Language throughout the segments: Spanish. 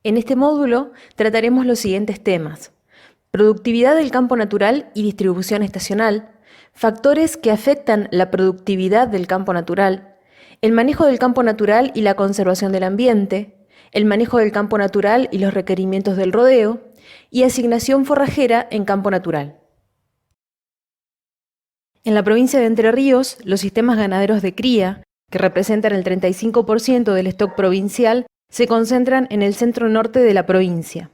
En este módulo trataremos los siguientes temas: productividad del campo natural y distribución estacional, factores que afectan la productividad del campo natural, el manejo del campo natural y la conservación del ambiente, el manejo del campo natural y los requerimientos del rodeo, y asignación forrajera en campo natural. En la provincia de Entre Ríos, los sistemas ganaderos de cría, que representan el 35% del stock provincial, se concentran en el centro norte de la provincia.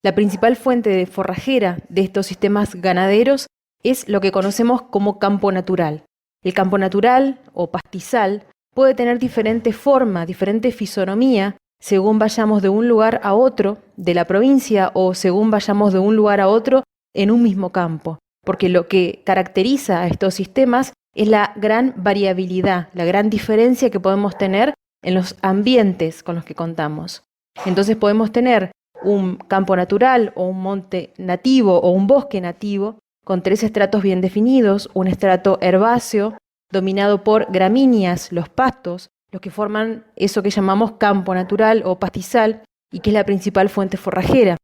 La principal fuente de forrajera de estos sistemas ganaderos es lo que conocemos como campo natural. El campo natural o pastizal puede tener diferente forma, diferente fisonomía, según vayamos de un lugar a otro de la provincia o según vayamos de un lugar a otro en un mismo campo, porque lo que caracteriza a estos sistemas es la gran variabilidad, la gran diferencia que podemos tener en los ambientes con los que contamos. Entonces podemos tener un campo natural o un monte nativo o un bosque nativo con 3 estratos bien definidos: un estrato herbáceo dominado por gramíneas, los pastos, los que forman eso que llamamos campo natural o pastizal y que es la principal fuente forrajera.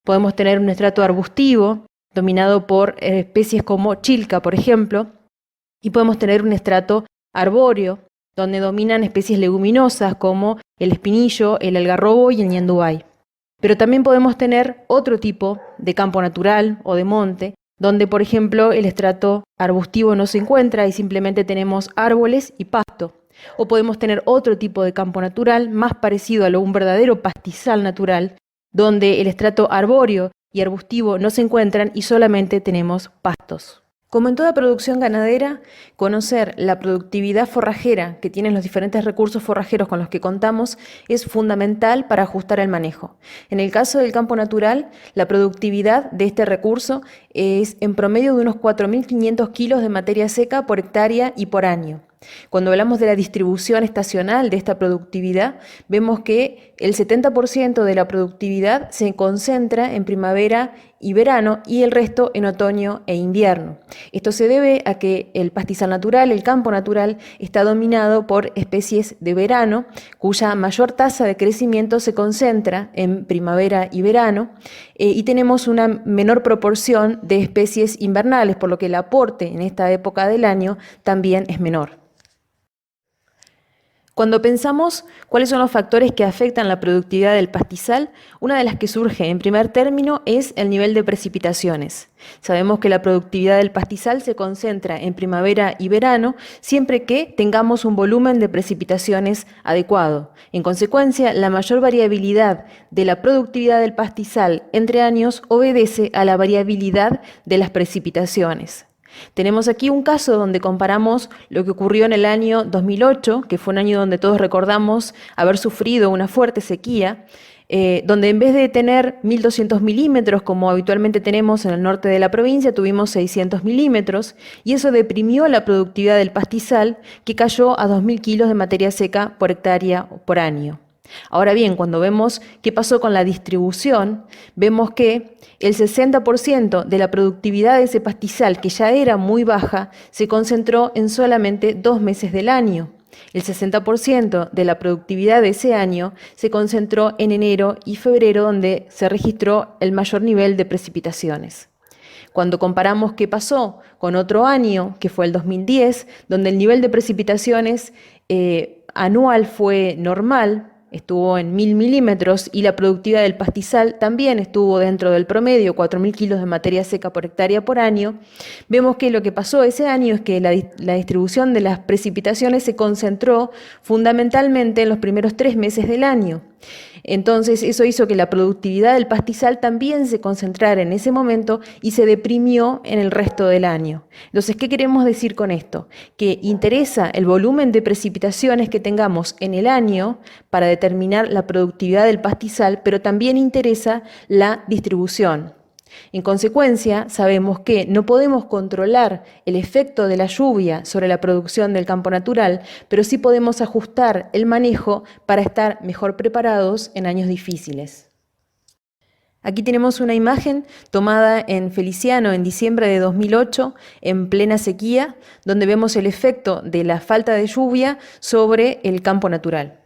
Podemos tener un estrato arbustivo dominado por especies como chilca, por ejemplo, y podemos tener un estrato arbóreo donde dominan especies leguminosas como el espinillo, el algarrobo y el ñandubay. Pero también podemos tener otro tipo de campo natural o de monte, donde por ejemplo el estrato arbustivo no se encuentra y simplemente tenemos árboles y pasto. O podemos tener otro tipo de campo natural más parecido a un verdadero pastizal natural, donde el estrato arbóreo y arbustivo no se encuentran y solamente tenemos pastos. Como en toda producción ganadera, conocer la productividad forrajera que tienen los diferentes recursos forrajeros con los que contamos es fundamental para ajustar el manejo. En el caso del campo natural, la productividad de este recurso es en promedio de unos 4.500 kilos de materia seca por hectárea y por año. Cuando hablamos de la distribución estacional de esta productividad, vemos que el 70% de la productividad se concentra en primavera y verano y el resto en otoño e invierno. Esto se debe a que el pastizal natural, el campo natural, está dominado por especies de verano, cuya mayor tasa de crecimiento se concentra en primavera y verano, y tenemos una menor proporción de especies invernales, por lo que el aporte en esta época del año también es menor. Cuando pensamos cuáles son los factores que afectan la productividad del pastizal, una de las que surge en primer término es el nivel de precipitaciones. Sabemos que la productividad del pastizal se concentra en primavera y verano siempre que tengamos un volumen de precipitaciones adecuado. En consecuencia, la mayor variabilidad de la productividad del pastizal entre años obedece a la variabilidad de las precipitaciones. Tenemos aquí un caso donde comparamos lo que ocurrió en el año 2008, que fue un año donde todos recordamos haber sufrido una fuerte sequía, donde en vez de tener 1.200 milímetros, como habitualmente tenemos en el norte de la provincia, tuvimos 600 milímetros, y eso deprimió la productividad del pastizal, que cayó a 2.000 kilos de materia seca por hectárea por año. Ahora bien, cuando vemos qué pasó con la distribución, vemos que el 60% de la productividad de ese pastizal, que ya era muy baja, se concentró en solamente 2 meses del año. El 60% de la productividad de ese año se concentró en enero y febrero, donde se registró el mayor nivel de precipitaciones. Cuando comparamos qué pasó con otro año, que fue el 2010, donde el nivel de precipitaciones anual fue normal, estuvo en 1.000 milímetros y la productividad del pastizal también estuvo dentro del promedio, 4.000 kilos de materia seca por hectárea por año, vemos que lo que pasó ese año es que la distribución de las precipitaciones se concentró fundamentalmente en los primeros 3 meses del año. Entonces eso hizo que la productividad del pastizal también se concentrara en ese momento y se deprimió en el resto del año. Entonces, ¿qué queremos decir con esto? Que interesa el volumen de precipitaciones que tengamos en el año para determinar la productividad del pastizal, pero también interesa la distribución. En consecuencia, sabemos que no podemos controlar el efecto de la lluvia sobre la producción del campo natural, pero sí podemos ajustar el manejo para estar mejor preparados en años difíciles. Aquí tenemos una imagen tomada en Feliciano en diciembre de 2008, en plena sequía, donde vemos el efecto de la falta de lluvia sobre el campo natural.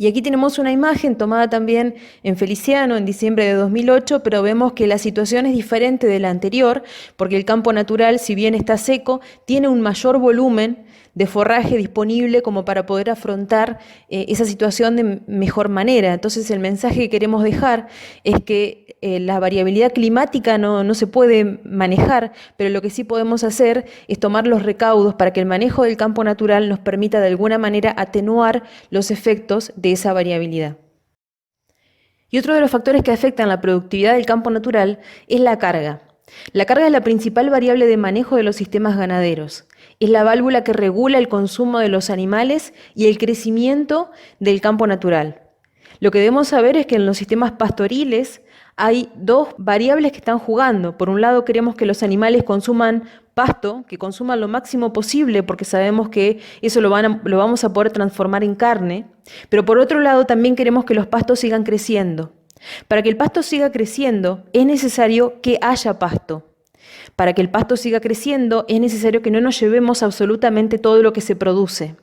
Y aquí tenemos una imagen tomada también en Feliciano en diciembre de 2008, pero vemos que la situación es diferente de la anterior, porque el campo natural, si bien está seco, tiene un mayor volumen de forraje disponible como para poder afrontar esa situación de mejor manera. Entonces el mensaje que queremos dejar es que la variabilidad climática no se puede manejar, pero lo que sí podemos hacer es tomar los recaudos para que el manejo del campo natural nos permita de alguna manera atenuar los efectos de esa variabilidad. Y otro de los factores que afectan la productividad del campo natural es la carga. La carga es la principal variable de manejo de los sistemas ganaderos. Es la válvula que regula el consumo de los animales y el crecimiento del campo natural. Lo que debemos saber es que en los sistemas pastoriles hay dos variables que están jugando. Por un lado, queremos que los animales consuman pasto, que consuman lo máximo posible, porque sabemos que eso lo vamos a poder transformar en carne. Pero por otro lado, también queremos que los pastos sigan creciendo. Para que el pasto siga creciendo, es necesario que haya pasto. Para que el pasto siga creciendo, es necesario que no nos llevemos absolutamente todo lo que se produce.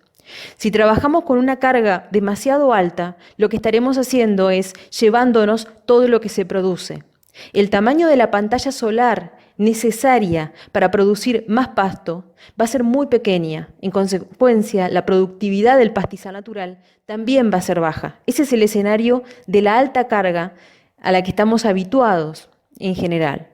Si trabajamos con una carga demasiado alta, lo que estaremos haciendo es llevándonos todo lo que se produce. El tamaño de la pantalla solar necesaria para producir más pasto va a ser muy pequeña. En consecuencia, la productividad del pastizal natural también va a ser baja. Ese es el escenario de la alta carga a la que estamos habituados en general.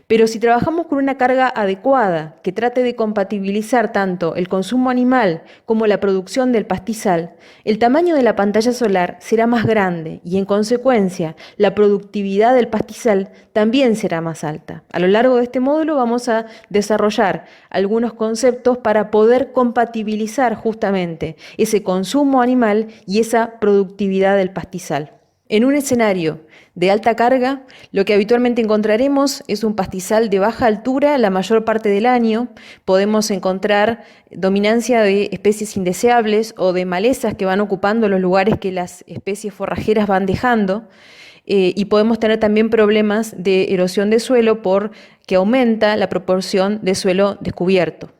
Pero si trabajamos con una carga adecuada que trate de compatibilizar tanto el consumo animal como la producción del pastizal, el tamaño de la pantalla solar será más grande y en consecuencia la productividad del pastizal también será más alta. A lo largo de este módulo vamos a desarrollar algunos conceptos para poder compatibilizar justamente ese consumo animal y esa productividad del pastizal. En un escenario de alta carga, lo que habitualmente encontraremos es un pastizal de baja altura la mayor parte del año. Podemos encontrar dominancia de especies indeseables o de malezas que van ocupando los lugares que las especies forrajeras van dejando. Y podemos tener también problemas de erosión de suelo porque aumenta la proporción de suelo descubierto.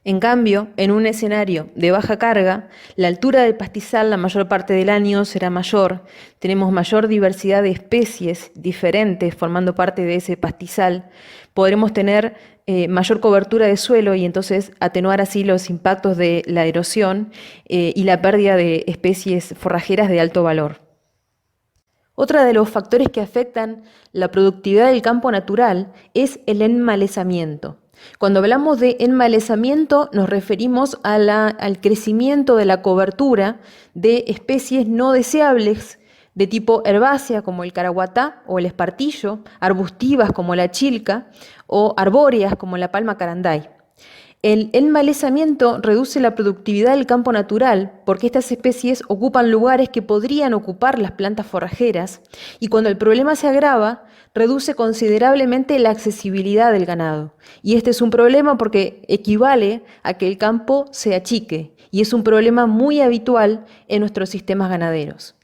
En cambio, en un escenario de baja carga, la altura del pastizal la mayor parte del año será mayor, tenemos mayor diversidad de especies diferentes formando parte de ese pastizal, podremos tener mayor cobertura de suelo y entonces atenuar así los impactos de la erosión y la pérdida de especies forrajeras de alto valor. Otro de los factores que afectan la productividad del campo natural es el enmalezamiento. Cuando hablamos de enmalezamiento nos referimos al crecimiento de la cobertura de especies no deseables de tipo herbácea como el caraguatá o el espartillo, arbustivas como la chilca o arbóreas como la palma caranday. El enmalezamiento reduce la productividad del campo natural porque estas especies ocupan lugares que podrían ocupar las plantas forrajeras y cuando el problema se agrava, reduce considerablemente la accesibilidad del ganado. Y este es un problema porque equivale a que el campo se achique y es un problema muy habitual en nuestros sistemas ganaderos.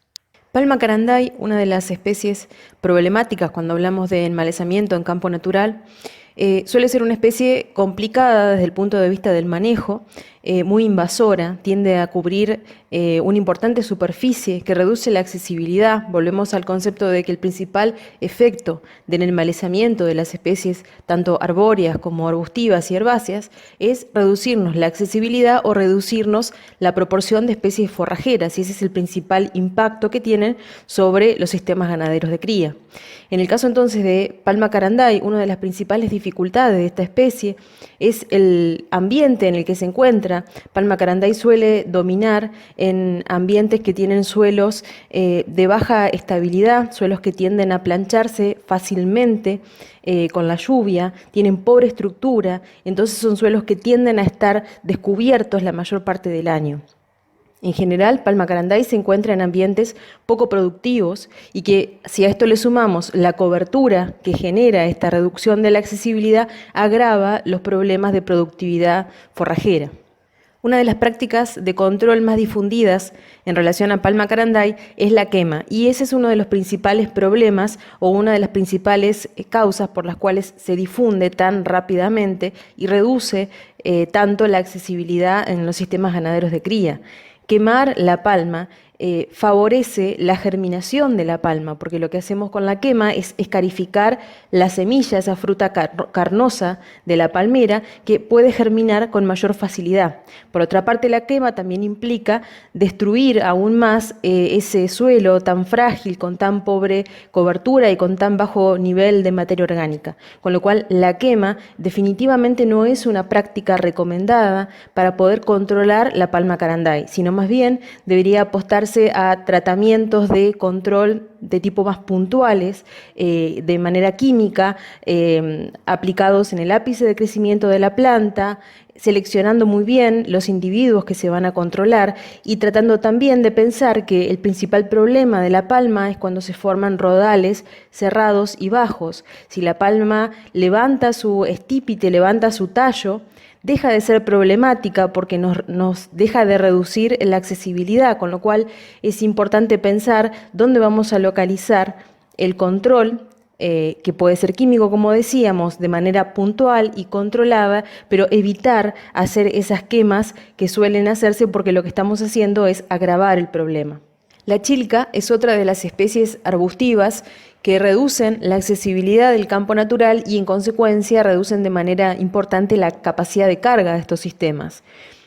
Palma caranday, una de las especies problemáticas cuando hablamos de enmalezamiento en campo natural, suele ser una especie complicada desde el punto de vista del manejo, muy invasora, tiende a cubrir una importante superficie que reduce la accesibilidad. Volvemos al concepto de que el principal efecto del enmalezamiento de las especies, tanto arbóreas como arbustivas y herbáceas, es reducirnos la accesibilidad o reducirnos la proporción de especies forrajeras, y ese es el principal impacto que tienen sobre los sistemas ganaderos de cría. En el caso entonces de palma caranday, una de las principales dificultades de esta especie es el ambiente en el que se encuentra. Palma caranday suele dominar en ambientes que tienen suelos de baja estabilidad, suelos que tienden a plancharse fácilmente con la lluvia, tienen pobre estructura, entonces son suelos que tienden a estar descubiertos la mayor parte del año. En general, palma caranday se encuentra en ambientes poco productivos y que si a esto le sumamos la cobertura que genera esta reducción de la accesibilidad, agrava los problemas de productividad forrajera. Una de las prácticas de control más difundidas en relación a palma caranday es la quema, y ese es uno de los principales problemas o una de las principales causas por las cuales se difunde tan rápidamente y reduce tanto la accesibilidad en los sistemas ganaderos de cría. Quemar la palma favorece la germinación de la palma, porque lo que hacemos con la quema es escarificar la semilla, esa fruta carnosa de la palmera, que puede germinar con mayor facilidad. Por otra parte, la quema también implica destruir aún más ese suelo tan frágil, con tan pobre cobertura y con tan bajo nivel de materia orgánica. Con lo cual, la quema definitivamente no es una práctica recomendada para poder controlar la palma caranday, sino más bien debería apostarse a tratamientos de control de tipo más puntuales, de manera química, aplicados en el ápice de crecimiento de la planta, seleccionando muy bien los individuos que se van a controlar y tratando también de pensar que el principal problema de la palma es cuando se forman rodales cerrados y bajos. Si la palma levanta su estípite, levanta su tallo, deja de ser problemática porque nos deja de reducir la accesibilidad, con lo cual es importante pensar dónde vamos a localizar el control, que puede ser químico, como decíamos, de manera puntual y controlada, pero evitar hacer esas quemas que suelen hacerse porque lo que estamos haciendo es agravar el problema. La chilca es otra de las especies arbustivas que reducen la accesibilidad del campo natural y en consecuencia reducen de manera importante la capacidad de carga de estos sistemas.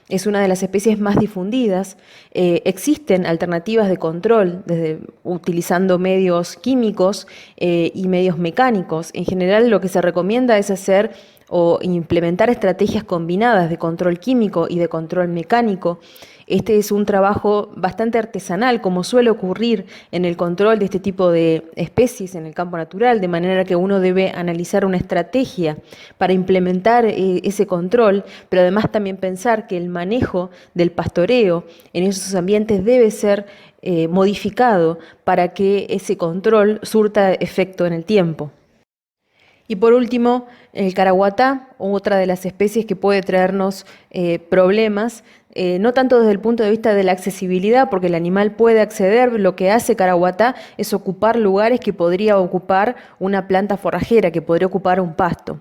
Es una de las especies más difundidas. Existen alternativas de control, desde utilizando medios químicos y medios mecánicos. En general, lo que se recomienda es hacer o implementar estrategias combinadas de control químico y de control mecánico. Este es un trabajo bastante artesanal, como suele ocurrir en el control de este tipo de especies en el campo natural, de manera que uno debe analizar una estrategia para implementar ese control, pero además también pensar que el manejo del pastoreo en esos ambientes debe ser modificado para que ese control surta efecto en el tiempo. Y por último, el caraguatá, otra de las especies que puede traernos problemas, no tanto desde el punto de vista de la accesibilidad, porque el animal puede acceder, lo que hace caraguatá es ocupar lugares que podría ocupar una planta forrajera, que podría ocupar un pasto.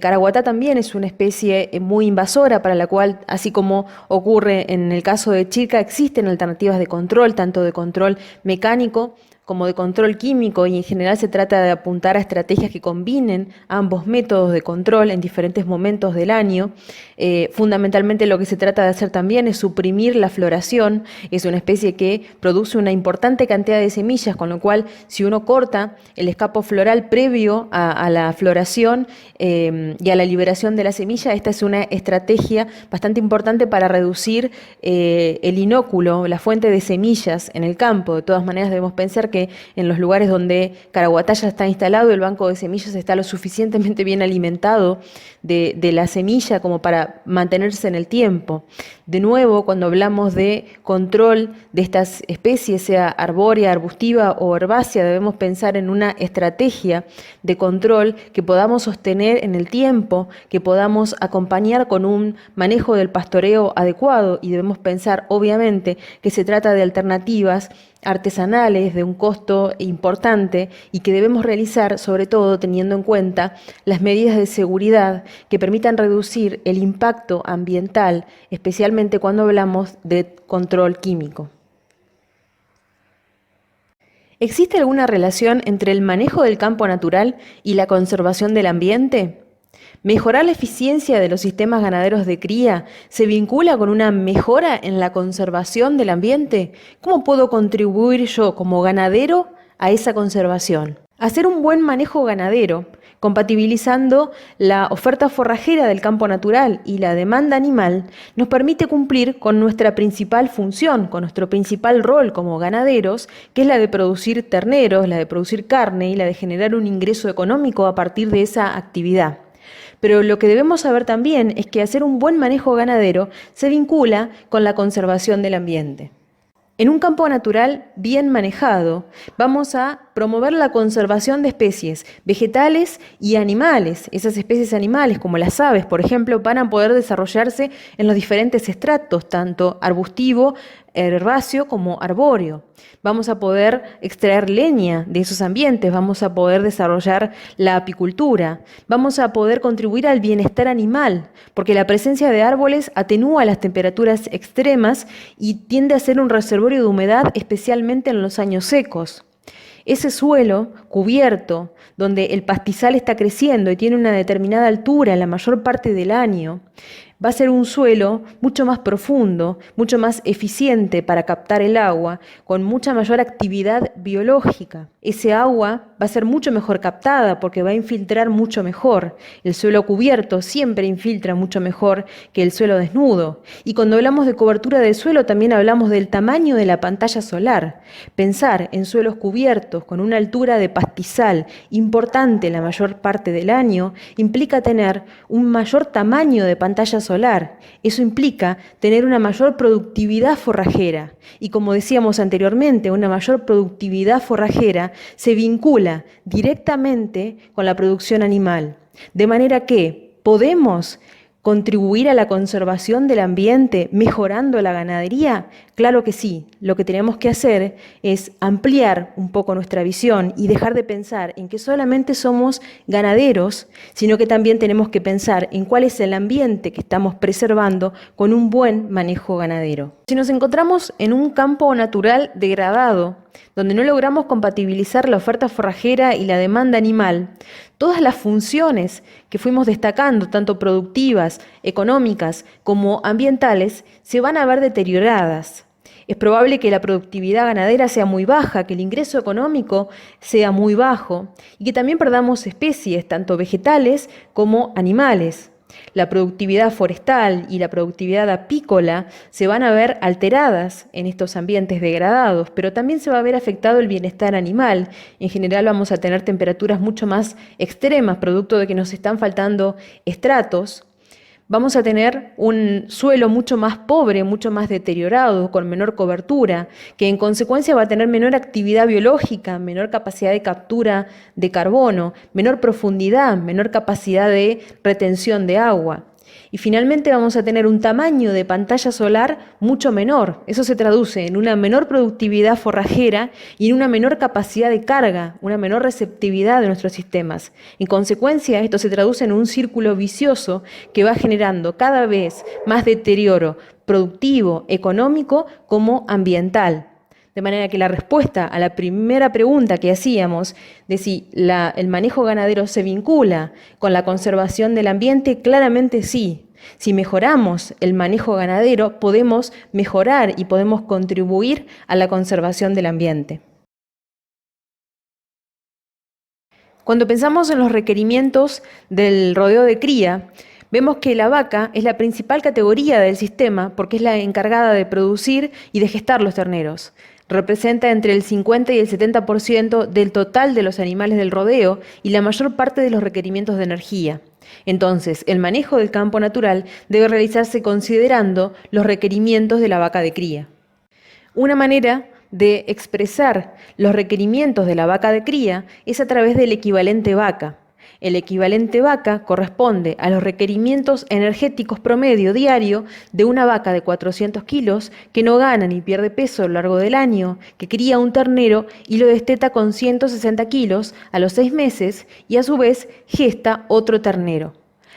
Caraguatá también es una especie muy invasora para la cual, así como ocurre en el caso de chilca, existen alternativas de control, tanto de control mecánico como de control químico, y en general se trata de apuntar a estrategias que combinen ambos métodos de control en diferentes momentos del año. Fundamentalmente lo que se trata de hacer también es suprimir la floración. Es una especie que produce una importante cantidad de semillas, con lo cual si uno corta el escapo floral previo a la floración y a la liberación de la semilla, esta es una estrategia bastante importante para reducir el inóculo, la fuente de semillas en el campo. De todas maneras debemos pensar que en los lugares donde caraguatá ya está instalado, el banco de semillas está lo suficientemente bien alimentado de la semilla como para mantenerse en el tiempo. De nuevo, cuando hablamos de control de estas especies, sea arbórea, arbustiva o herbácea, debemos pensar en una estrategia de control que podamos sostener en el tiempo, que podamos acompañar con un manejo del pastoreo adecuado, y debemos pensar, obviamente, que se trata de alternativas artesanales de un costo importante y que debemos realizar sobre todo teniendo en cuenta las medidas de seguridad que permitan reducir el impacto ambiental, especialmente cuando hablamos de control químico. ¿Existe alguna relación entre el manejo del campo natural y la conservación del ambiente? ¿Mejorar la eficiencia de los sistemas ganaderos de cría se vincula con una mejora en la conservación del ambiente? ¿Cómo puedo contribuir yo como ganadero a esa conservación? Hacer un buen manejo ganadero, compatibilizando la oferta forrajera del campo natural y la demanda animal, nos permite cumplir con nuestra principal función, con nuestro principal rol como ganaderos, que es la de producir terneros, la de producir carne y la de generar un ingreso económico a partir de esa actividad. Pero lo que debemos saber también es que hacer un buen manejo ganadero se vincula con la conservación del ambiente. En un campo natural bien manejado, vamos a promover la conservación de especies vegetales y animales. Esas especies animales, como las aves, por ejemplo, van a poder desarrollarse en los diferentes estratos, tanto arbustivo, herbáceo como arbóreo. Vamos a poder extraer leña de esos ambientes, vamos a poder desarrollar la apicultura, vamos a poder contribuir al bienestar animal, porque la presencia de árboles atenúa las temperaturas extremas y tiende a ser un reservorio de humedad, especialmente en los años secos. Ese suelo cubierto, donde el pastizal está creciendo y tiene una determinada altura la mayor parte del año, va a ser un suelo mucho más profundo, mucho más eficiente para captar el agua, con mucha mayor actividad biológica. Ese agua va a ser mucho mejor captada porque va a infiltrar mucho mejor. El suelo cubierto siempre infiltra mucho mejor que el suelo desnudo. Y cuando hablamos de cobertura del suelo también hablamos del tamaño de la pantalla solar. Pensar en suelos cubiertos con una altura de pastizal importante la mayor parte del año implica tener un mayor tamaño de pantalla solar. Eso implica tener una mayor productividad forrajera. Y como decíamos anteriormente, una mayor productividad forrajera se vincula directamente con la producción animal. De manera que podemos contribuir a la conservación del ambiente mejorando la ganadería. Claro que sí, lo que tenemos que hacer es ampliar un poco nuestra visión y dejar de pensar en que solamente somos ganaderos, sino que también tenemos que pensar en cuál es el ambiente que estamos preservando con un buen manejo ganadero. Si nos encontramos en un campo natural degradado, donde no logramos compatibilizar la oferta forrajera y la demanda animal, todas las funciones que fuimos destacando, tanto productivas, económicas como ambientales, se van a ver deterioradas. Es probable que la productividad ganadera sea muy baja, que el ingreso económico sea muy bajo y que también perdamos especies, tanto vegetales como animales. La productividad forestal y la productividad apícola se van a ver alteradas en estos ambientes degradados, pero también se va a ver afectado el bienestar animal. En general vamos a tener temperaturas mucho más extremas, producto de que nos están faltando estratos. Vamos a tener un suelo mucho más pobre, mucho más deteriorado, con menor cobertura, que en consecuencia va a tener menor actividad biológica, menor capacidad de captura de carbono, menor profundidad, menor capacidad de retención de agua. Y finalmente vamos a tener un tamaño de pantalla solar mucho menor. Eso se traduce en una menor productividad forrajera y en una menor capacidad de carga, una menor receptividad de nuestros sistemas. En consecuencia, esto se traduce en un círculo vicioso que va generando cada vez más deterioro productivo, económico como ambiental. De manera que la respuesta a la primera pregunta que hacíamos de si el manejo ganadero se vincula con la conservación del ambiente, claramente sí. Si mejoramos el manejo ganadero, podemos mejorar y podemos contribuir a la conservación del ambiente. Cuando pensamos en los requerimientos del rodeo de cría, vemos que la vaca es la principal categoría del sistema porque es la encargada de producir y de gestar los terneros. Representa entre el 50 y el 70% del total de los animales del rodeo y la mayor parte de los requerimientos de energía. Entonces, el manejo del campo natural debe realizarse considerando los requerimientos de la vaca de cría. Una manera de expresar los requerimientos de la vaca de cría es a través del equivalente vaca. El equivalente vaca corresponde a los requerimientos energéticos promedio diario de una vaca de 400 kilos que no gana ni pierde peso a lo largo del año, que cría un ternero y lo desteta con 160 kilos a los 6 meses y a su vez gesta otro ternero.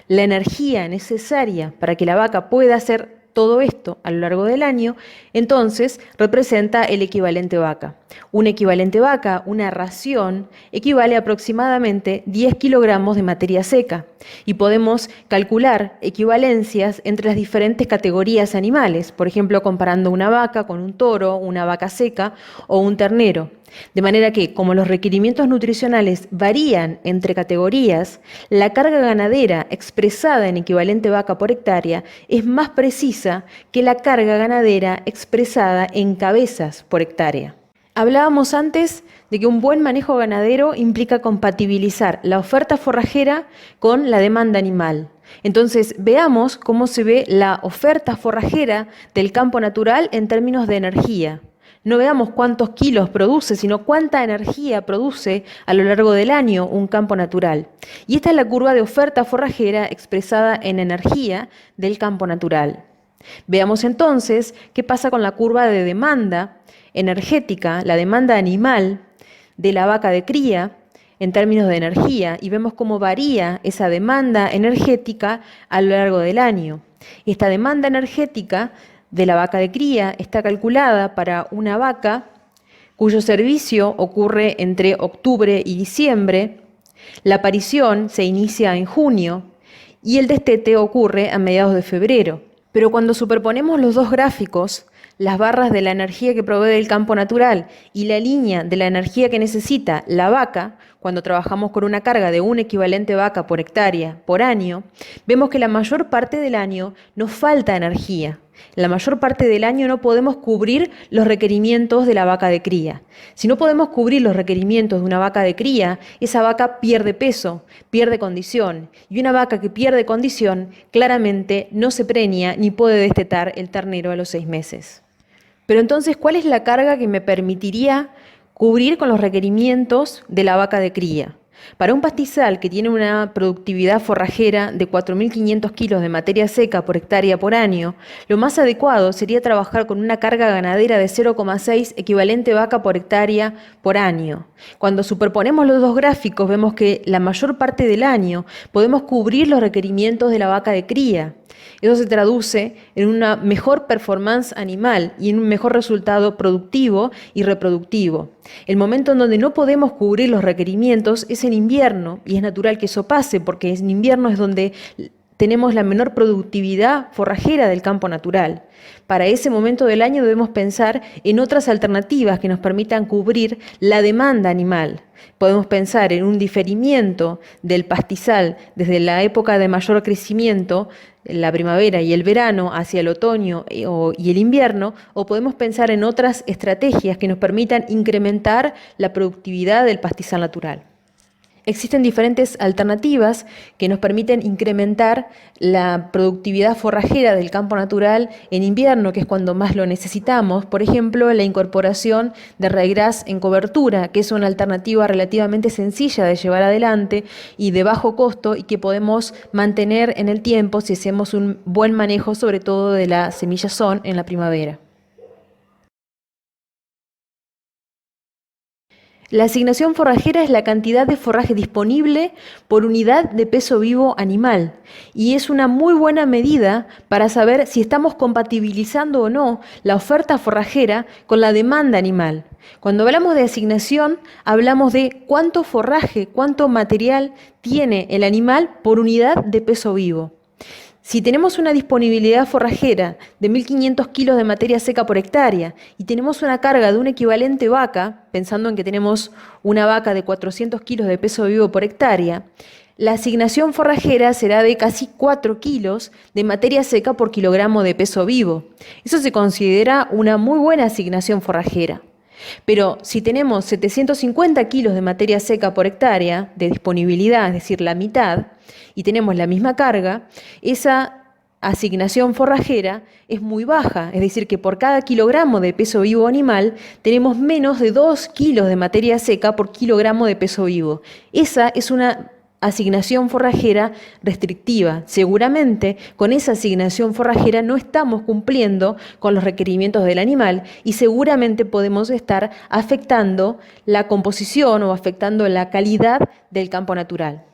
La energía necesaria para que la vaca pueda hacer todo esto a lo largo del año, entonces representa el equivalente vaca. Un equivalente vaca, una ración, equivale a aproximadamente 10 kilogramos de materia seca y podemos calcular equivalencias entre las diferentes categorías animales, por ejemplo, comparando una vaca con un toro, una vaca seca o un ternero. De manera que, como los requerimientos nutricionales varían entre categorías, la carga ganadera expresada en equivalente vaca por hectárea es más precisa que la carga ganadera expresada en cabezas por hectárea. Hablábamos antes de que un buen manejo ganadero implica compatibilizar la oferta forrajera con la demanda animal. Entonces, veamos cómo se ve la oferta forrajera del campo natural en términos de energía. No veamos cuántos kilos produce, sino cuánta energía produce a lo largo del año un campo natural. Y esta es la curva de oferta forrajera expresada en energía del campo natural. Veamos entonces qué pasa con la curva de demanda energética, la demanda animal de la vaca de cría en términos de energía, y vemos cómo varía esa demanda energética a lo largo del año. Esta demanda energética de la vaca de cría está calculada para una vaca cuyo servicio ocurre entre octubre y diciembre, la aparición se inicia en junio y el destete ocurre a mediados de febrero. Pero cuando superponemos los dos gráficos, las barras de la energía que provee el campo natural y la línea de la energía que necesita la vaca, cuando trabajamos con una carga de un equivalente vaca por hectárea por año, vemos que la mayor parte del año nos falta energía. La mayor parte del año no podemos cubrir los requerimientos de la vaca de cría. Si no podemos cubrir los requerimientos de una vaca de cría, esa vaca pierde peso, pierde condición. Y una vaca que pierde condición claramente no se preña ni puede destetar el ternero a los 6 meses. Pero entonces, ¿cuál es la carga que me permitiría cubrir con los requerimientos de la vaca de cría? Para un pastizal que tiene una productividad forrajera de 4.500 kilos de materia seca por hectárea por año, lo más adecuado sería trabajar con una carga ganadera de 0,6 equivalente vaca por hectárea por año. Cuando superponemos los dos gráficos vemos que la mayor parte del año podemos cubrir los requerimientos de la vaca de cría. Eso se traduce en una mejor performance animal y en un mejor resultado productivo y reproductivo. El momento en donde no podemos cubrir los requerimientos es en invierno, y es natural que eso pase, porque en invierno es donde tenemos la menor productividad forrajera del campo natural. Para ese momento del año debemos pensar en otras alternativas que nos permitan cubrir la demanda animal. Podemos pensar en un diferimiento del pastizal desde la época de mayor crecimiento, la primavera y el verano, hacia el otoño y el invierno, o podemos pensar en otras estrategias que nos permitan incrementar la productividad del pastizal natural. Existen diferentes alternativas que nos permiten incrementar la productividad forrajera del campo natural en invierno, que es cuando más lo necesitamos. Por ejemplo, la incorporación de ryegrass en cobertura, que es una alternativa relativamente sencilla de llevar adelante y de bajo costo, y que podemos mantener en el tiempo si hacemos un buen manejo, sobre todo de la semillazón en la primavera. La asignación forrajera es la cantidad de forraje disponible por unidad de peso vivo animal, y es una muy buena medida para saber si estamos compatibilizando o no la oferta forrajera con la demanda animal. Cuando hablamos de asignación, hablamos de cuánto forraje, cuánto material tiene el animal por unidad de peso vivo. Si tenemos una disponibilidad forrajera de 1.500 kilos de materia seca por hectárea y tenemos una carga de un equivalente vaca, pensando en que tenemos una vaca de 400 kilos de peso vivo por hectárea, la asignación forrajera será de casi 4 kilos de materia seca por kilogramo de peso vivo. Eso se considera una muy buena asignación forrajera. Pero si tenemos 750 kilos de materia seca por hectárea de disponibilidad, es decir, la mitad, y tenemos la misma carga, esa asignación forrajera es muy baja, es decir, que por cada kilogramo de peso vivo animal tenemos menos de 2 kilos de materia seca por kilogramo de peso vivo. Esa es una asignación forrajera restrictiva. Seguramente con esa asignación forrajera no estamos cumpliendo con los requerimientos del animal y seguramente podemos estar afectando la composición o afectando la calidad del campo natural.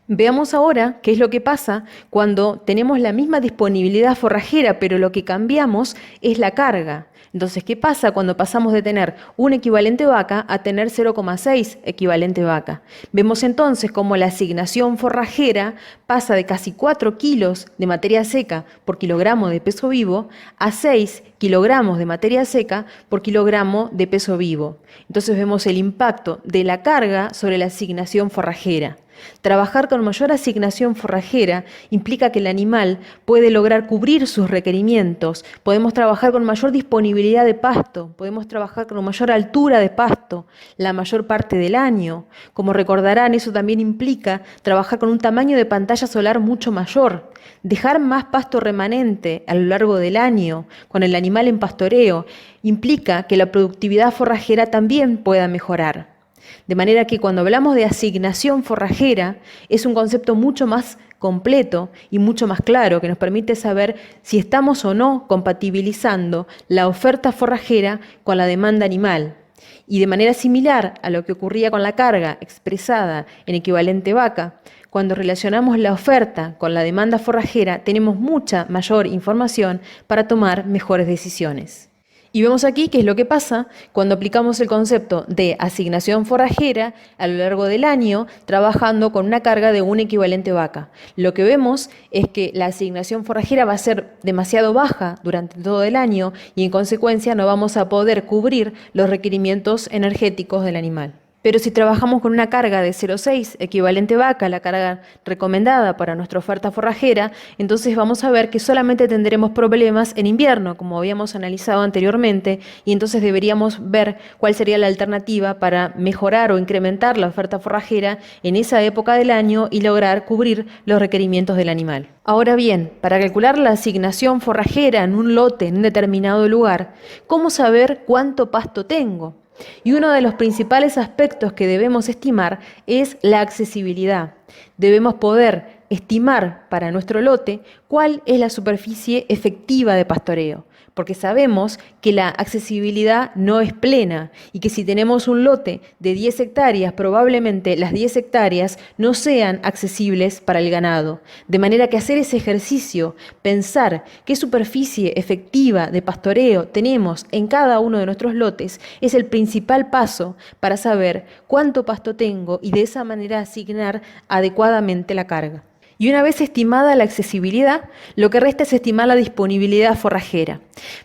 Veamos ahora qué es lo que pasa cuando tenemos la misma disponibilidad forrajera, pero lo que cambiamos es la carga. Entonces, ¿qué pasa cuando pasamos de tener un equivalente vaca a tener 0,6 equivalente vaca? Vemos entonces cómo la asignación forrajera pasa de casi 4 kilos de materia seca por kilogramo de peso vivo a 6 kilogramos de materia seca por kilogramo de peso vivo. Entonces vemos el impacto de la carga sobre la asignación forrajera. Trabajar con mayor asignación forrajera implica que el animal puede lograr cubrir sus requerimientos, podemos trabajar con mayor disponibilidad de pasto, podemos trabajar con mayor altura de pasto la mayor parte del año. Como recordarán, eso también implica trabajar con un tamaño de pantalla solar mucho mayor, dejar más pasto remanente a lo largo del año con el animal en pastoreo implica que la productividad forrajera también pueda mejorar. De manera que cuando hablamos de asignación forrajera es un concepto mucho más completo y mucho más claro que nos permite saber si estamos o no compatibilizando la oferta forrajera con la demanda animal. Y de manera similar a lo que ocurría con la carga expresada en equivalente vaca, cuando relacionamos la oferta con la demanda forrajera tenemos mucha mayor información para tomar mejores decisiones. Y vemos aquí qué es lo que pasa cuando aplicamos el concepto de asignación forrajera a lo largo del año trabajando con una carga de un equivalente vaca. Lo que vemos es que la asignación forrajera va a ser demasiado baja durante todo el año y en consecuencia no vamos a poder cubrir los requerimientos energéticos del animal. Pero si trabajamos con una carga de 0,6 equivalente vaca, la carga recomendada para nuestra oferta forrajera, entonces vamos a ver que solamente tendremos problemas en invierno, como habíamos analizado anteriormente, y entonces deberíamos ver cuál sería la alternativa para mejorar o incrementar la oferta forrajera en esa época del año y lograr cubrir los requerimientos del animal. Ahora bien, para calcular la asignación forrajera en un lote en un determinado lugar, ¿cómo saber cuánto pasto tengo? Y uno de los principales aspectos que debemos estimar es la accesibilidad. Debemos poder estimar para nuestro lote cuál es la superficie efectiva de pastoreo, porque sabemos que la accesibilidad no es plena y que si tenemos un lote de 10 hectáreas, probablemente las 10 hectáreas no sean accesibles para el ganado. De manera que hacer ese ejercicio, pensar qué superficie efectiva de pastoreo tenemos en cada uno de nuestros lotes, es el principal paso para saber cuánto pasto tengo y de esa manera asignar adecuadamente la carga. Y una vez estimada la accesibilidad, lo que resta es estimar la disponibilidad forrajera.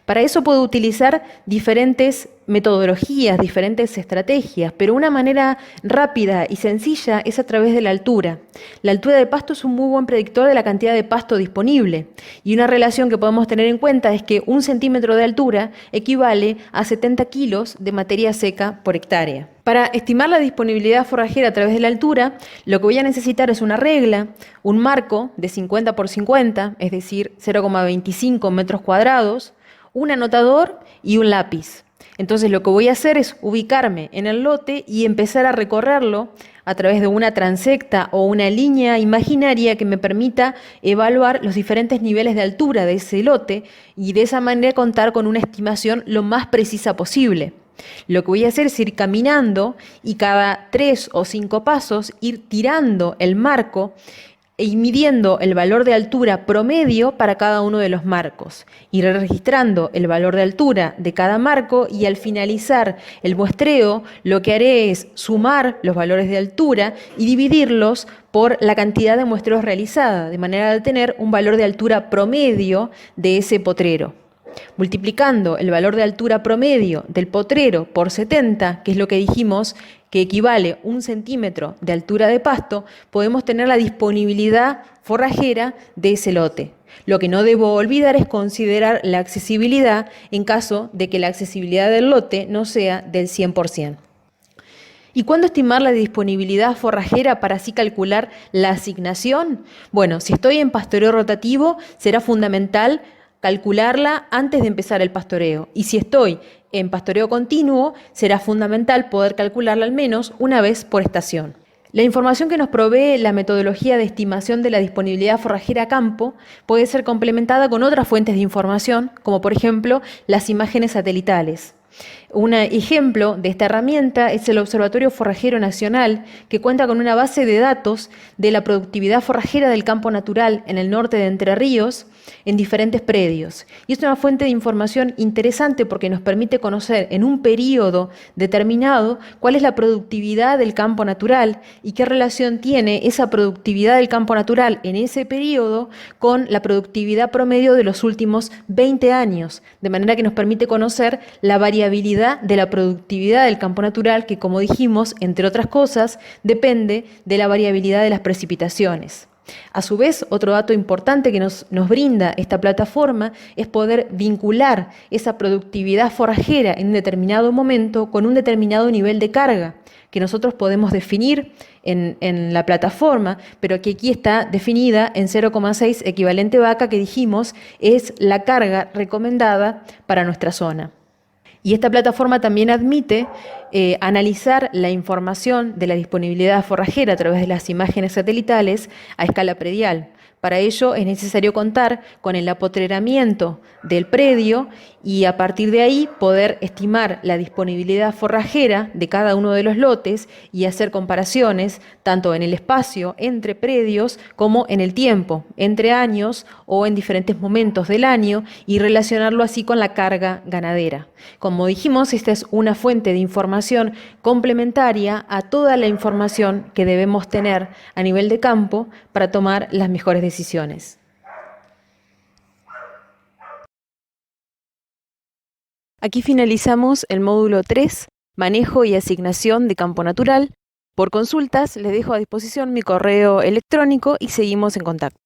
Para eso puedo utilizar diferentes metodologías, diferentes estrategias, pero una manera rápida y sencilla es a través de la altura. La altura de pasto es un muy buen predictor de la cantidad de pasto disponible y una relación que podemos tener en cuenta es que 1 centímetro de altura equivale a 70 kilos de materia seca por hectárea. Para estimar la disponibilidad forrajera a través de la altura, lo que voy a necesitar es una regla, un marco de 50 por 50, es decir, 0,25 metros cuadrados, un anotador y un lápiz. Entonces lo que voy a hacer es ubicarme en el lote y empezar a recorrerlo a través de una transecta o una línea imaginaria que me permita evaluar los diferentes niveles de altura de ese lote y de esa manera contar con una estimación lo más precisa posible. Lo que voy a hacer es ir caminando y cada 3 o 5 pasos ir tirando el marco y midiendo el valor de altura promedio para cada uno de los marcos. Ir registrando el valor de altura de cada marco y al finalizar el muestreo lo que haré es sumar los valores de altura y dividirlos por la cantidad de muestreos realizada, de manera de tener un valor de altura promedio de ese potrero. Multiplicando el valor de altura promedio del potrero por 70, que es lo que dijimos que equivale 1 centímetro de altura de pasto, podemos tener la disponibilidad forrajera de ese lote. Lo que no debo olvidar es considerar la accesibilidad en caso de que la accesibilidad del lote no sea del 100%. ¿Y cuándo estimar la disponibilidad forrajera para así calcular la asignación? Bueno, si estoy en pastoreo rotativo, será fundamental calcularla antes de empezar el pastoreo. Y si estoy en pastoreo continuo, será fundamental poder calcularla al menos una vez por estación. La información que nos provee la metodología de estimación de la disponibilidad forrajera a campo puede ser complementada con otras fuentes de información, como por ejemplo las imágenes satelitales. Un ejemplo de esta herramienta es el Observatorio Forrajero Nacional, que cuenta con una base de datos de la productividad forrajera del campo natural en el norte de Entre Ríos en diferentes predios. Y es una fuente de información interesante porque nos permite conocer en un periodo determinado cuál es la productividad del campo natural y qué relación tiene esa productividad del campo natural en ese periodo con la productividad promedio de los últimos 20 años, de manera que nos permite conocer la variabilidad de la productividad del campo natural que, como dijimos, entre otras cosas, depende de la variabilidad de las precipitaciones. A su vez, otro dato importante que nos brinda esta plataforma es poder vincular esa productividad forrajera en un determinado momento con un determinado nivel de carga que nosotros podemos definir en la plataforma, pero que aquí está definida en 0,6 equivalente vaca, que dijimos es la carga recomendada para nuestra zona. Y esta plataforma también admite analizar la información de la disponibilidad forrajera a través de las imágenes satelitales a escala predial. Para ello es necesario contar con el apotreramiento del predio y a partir de ahí poder estimar la disponibilidad forrajera de cada uno de los lotes y hacer comparaciones tanto en el espacio entre predios como en el tiempo, entre años o en diferentes momentos del año, y relacionarlo así con la carga ganadera. Como dijimos, esta es una fuente de información complementaria a toda la información que debemos tener a nivel de campo para tomar las mejores decisiones. Aquí finalizamos el módulo 3, manejo y asignación de campo natural. Por consultas les dejo a disposición mi correo electrónico y seguimos en contacto.